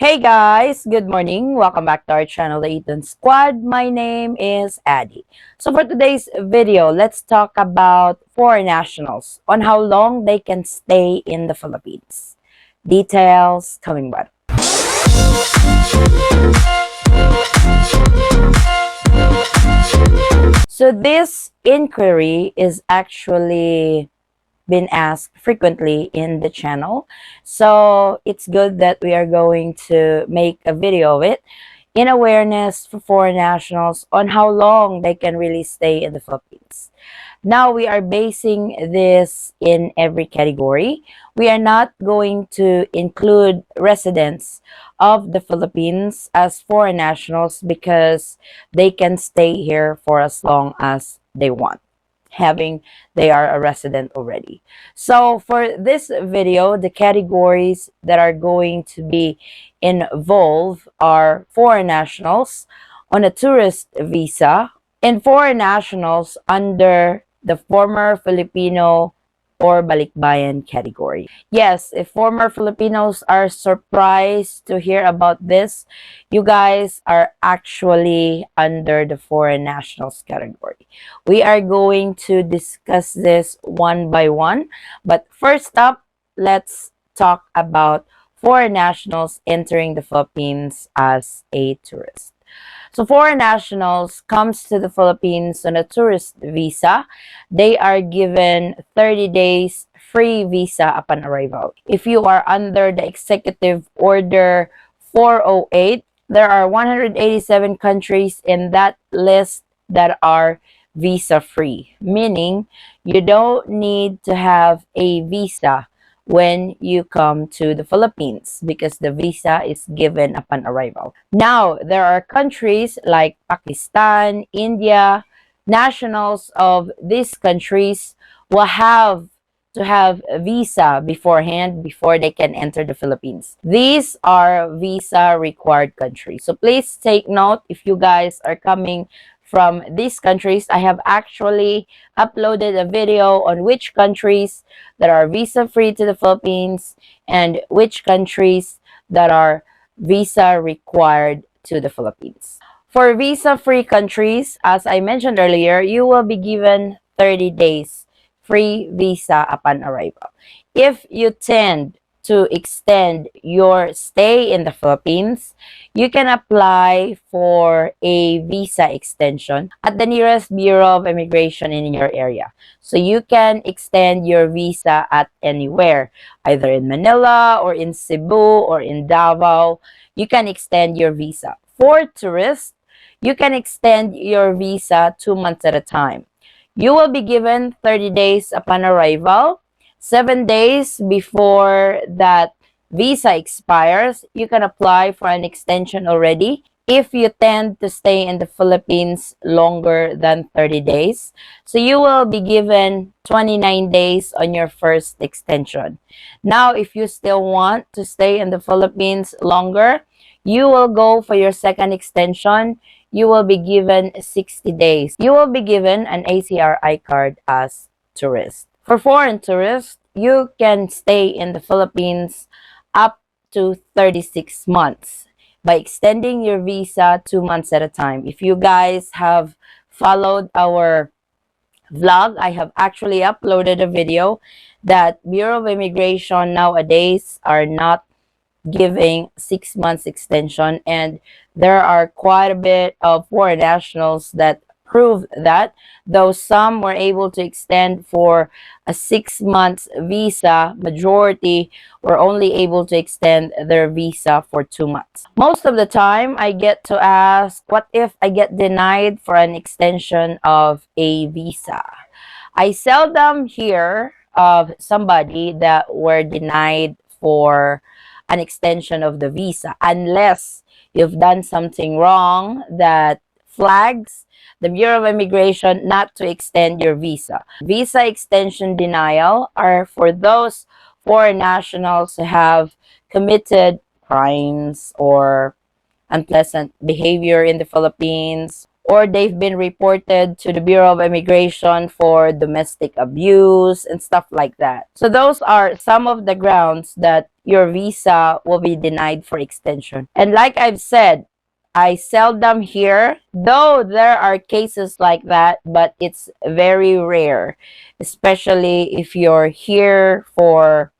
Hey guys, good morning. Welcome back to our channel, the Eaton Squad. My name is Addie. So for today's video, let's talk about foreign nationals on how long they can stay in the Philippines. Details coming back. So this inquiry is actually been asked frequently in the channel. So it's good that we are going to make a video of it in awareness for foreign nationals on how long they can really stay in the Philippines. Now we are basing this in every category. We are not going to include residents of the Philippines as foreign nationals because they can stay here for as long as they want, having they are a resident already. So for this video, the categories that are going to be involved are foreign nationals on a tourist visa and foreign nationals under the former Filipino or balikbayan category. Yes, if former Filipinos are surprised to hear about this, you guys are actually under the foreign nationals category. We are going to discuss this one by one, but first up, let's talk about foreign nationals entering the Philippines as a tourist. So foreign nationals comes to the Philippines on a tourist visa. They are given 30 days free visa upon arrival. If you are under the Executive Order 408, there are 187 countries in that list that are visa free, meaning you don't need to have a visa when you come to the Philippines because the visa is given upon arrival. Now, there are countries like Pakistan, India. Nationals of these countries will have to have a visa beforehand before they can enter the Philippines. These are visa required countries. So please take note if you guys are coming from these countries. I have actually uploaded a video on which countries that are visa free to the Philippines and which countries that are visa required to the Philippines. For visa free countries, as I mentioned earlier, you will be given 30 days free visa upon arrival. If you tend to extend your stay in the Philippines, you can apply for a visa extension at the nearest Bureau of Immigration in your area. So you can extend your visa at anywhere, either in Manila or in Cebu or in Davao. You can extend your visa. For tourists, you can extend your visa 2 months at a time. You will be given 30 days upon arrival. 7 days before that visa expires, you can apply for an extension already if you tend to stay in the Philippines longer than 30 days. So you will be given 29 days on your first extension. Now, if you still want to stay in the Philippines longer, you will go for your second extension. You will be given 60 days. You will be given an ACRI card as tourist. For foreign tourists, you can stay in the Philippines up to 36 months by extending your visa 2 months at a time. If you guys have followed our vlog, I have actually uploaded a video that Bureau of Immigration nowadays are not giving 6 months extension, and there are quite a bit of foreign nationals that prove that, though some were able to extend for a 6 months visa, majority were only able to extend their visa for 2 months. Most of the time I get to ask, what if I get denied for an extension of a visa? I seldom hear of somebody that were denied for an extension of the visa unless you've done something wrong that flags the Bureau of Immigration not to extend your visa. Visa extension denial are for those foreign nationals who have committed crimes or unpleasant behavior in the Philippines, or they've been reported to the Bureau of Immigration for domestic abuse and stuff like that. So those are some of the grounds that your visa will be denied for extension. And like I've said, I seldom hear, though there are cases like that, but it's very rare, especially if you're here for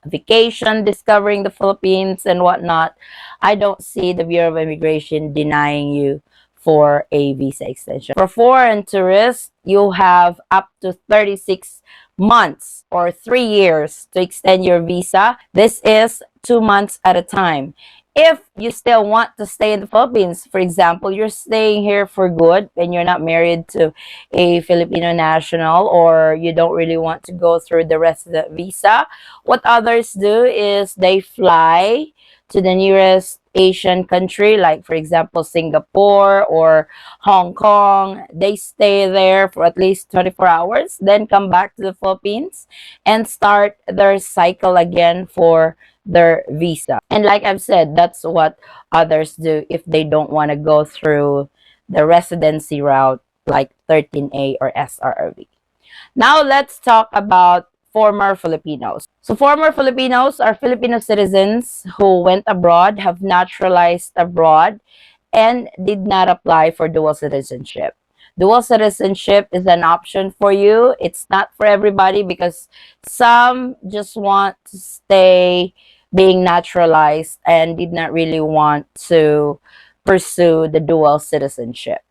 vacation, discovering the Philippines and whatnot. I don't see the Bureau of Immigration denying you for a visa extension. For foreign tourists, you have up to 36 months or 3 years to extend your visa. This is 2 months at a time. If you still want to stay in the Philippines, for example, you're staying here for good and you're not married to a Filipino national, or you don't really want to go through the resident visa, what others do is they fly to the nearest Asian country, like for example Singapore or Hong Kong. They stay there for at least 24 hours, then come back to the Philippines and start their cycle again for their visa. And like I've said, that's what others do if they don't want to go through the residency route like 13A or SRRV. Now let's talk about former Filipinos. So former Filipinos are Filipino citizens who went abroad, have naturalized abroad, and did not apply for dual citizenship. Dual citizenship is an option for you. It's not for everybody because some just want to stay being naturalized and did not really want to pursue the dual citizenship.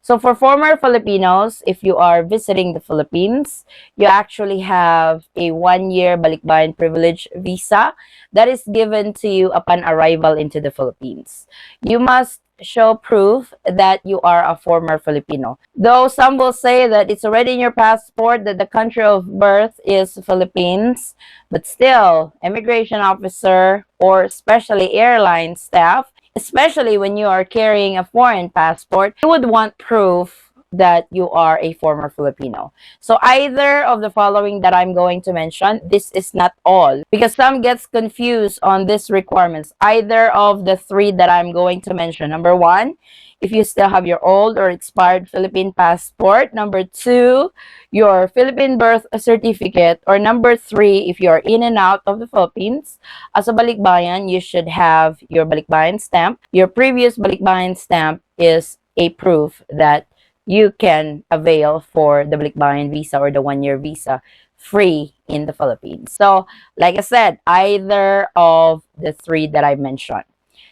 So for former Filipinos, if you are visiting the Philippines, you actually have a 1-year balikbayan privilege visa that is given to you upon arrival into the Philippines. You must show proof that you are a former Filipino. Though some will say that it's already in your passport that the country of birth is Philippines, but still, immigration officer or especially airline staff, especially when you are carrying a foreign passport, you would want proof that you are a former Filipino. So either of the following that I'm going to mention, this is not all, because some gets confused on these requirements. Either of the three that I'm going to mention. Number one, if you still have your old or expired Philippine passport. Number two, your Philippine birth certificate. Or number three, if you're in and out of the Philippines, as a balikbayan, you should have your balikbayan stamp. Your previous balikbayan stamp is a proof that you can avail for the balikbayan visa or the 1-year visa free in the Philippines. So, like I said, either of the three that I mentioned.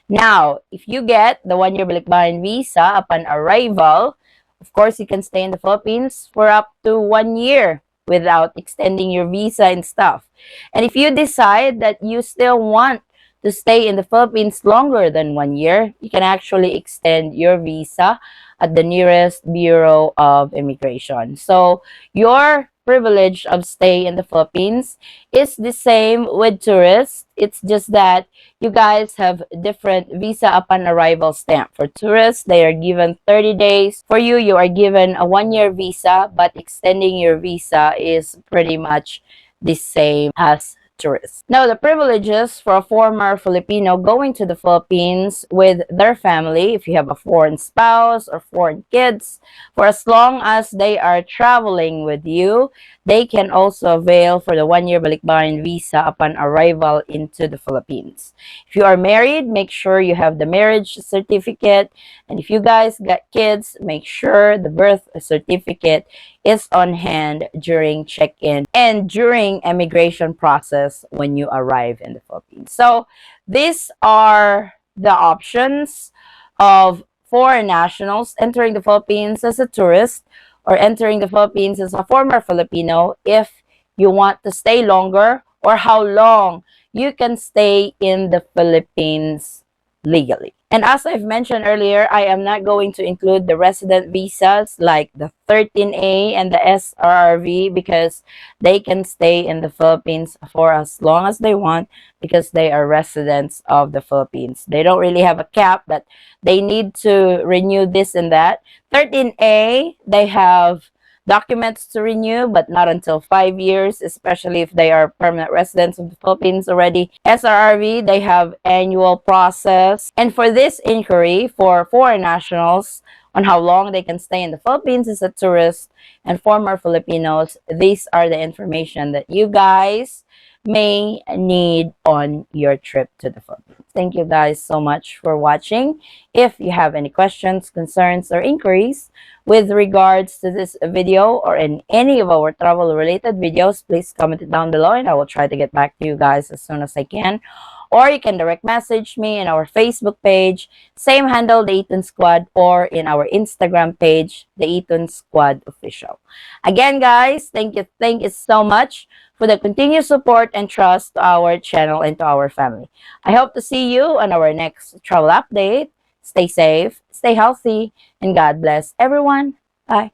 Now, if you get the 1-year balikbayan visa upon arrival, of course, you can stay in the Philippines for up to 1 year without extending your visa and stuff. And if you decide that you still want to stay in the Philippines longer than 1 year, you can actually extend your visa at the nearest Bureau of Immigration. So your privilege of stay in the Philippines is the same with tourists. It's just that you guys have different visa upon arrival stamp. For tourists, they are given 30 days. For you, you are given a 1-year visa, but extending your visa is pretty much the same as tourists. Now, the privileges for a former Filipino going to the Philippines with their family, if you have a foreign spouse or foreign kids, for as long as they are traveling with you, they can also avail for the 1-year balikbayan visa upon arrival into the Philippines. If you are married, make sure you have the marriage certificate. And if you guys got kids, make sure the birth certificate is on hand during check-in and during immigration process when you arrive in the Philippines. So these are the options of foreign nationals entering the Philippines as a tourist or entering the Philippines as a former Filipino if you want to stay longer, or how long you can stay in the Philippines legally. And as I've mentioned earlier, I am not going to include the resident visas like the 13A and the SRRV because they can stay in the Philippines for as long as they want because they are residents of the Philippines. They don't really have a cap that they need to renew this and that. 13A, they have documents to renew, but not until 5 years, especially if they are permanent residents of the Philippines already. SRRV, they have annual process. And for this inquiry, for foreign nationals, on how long they can stay in the Philippines as a tourist, and former Filipinos, these are the information that you guys may need on your trip to the Philippines. Thank you guys so much for watching. If you have any questions, concerns, or inquiries with regards to this video or in any of our travel related videos, please comment it down below and I will try to get back to you guys as soon as I can. Or you can direct message me in our Facebook page, same handle, the Eaton Squad, or in our Instagram page, the Eaton Squad Official. Again, guys, thank you so much for the continued support and trust to our channel and to our family. I hope to see you on our next travel update. Stay safe, stay healthy, and God bless everyone. Bye.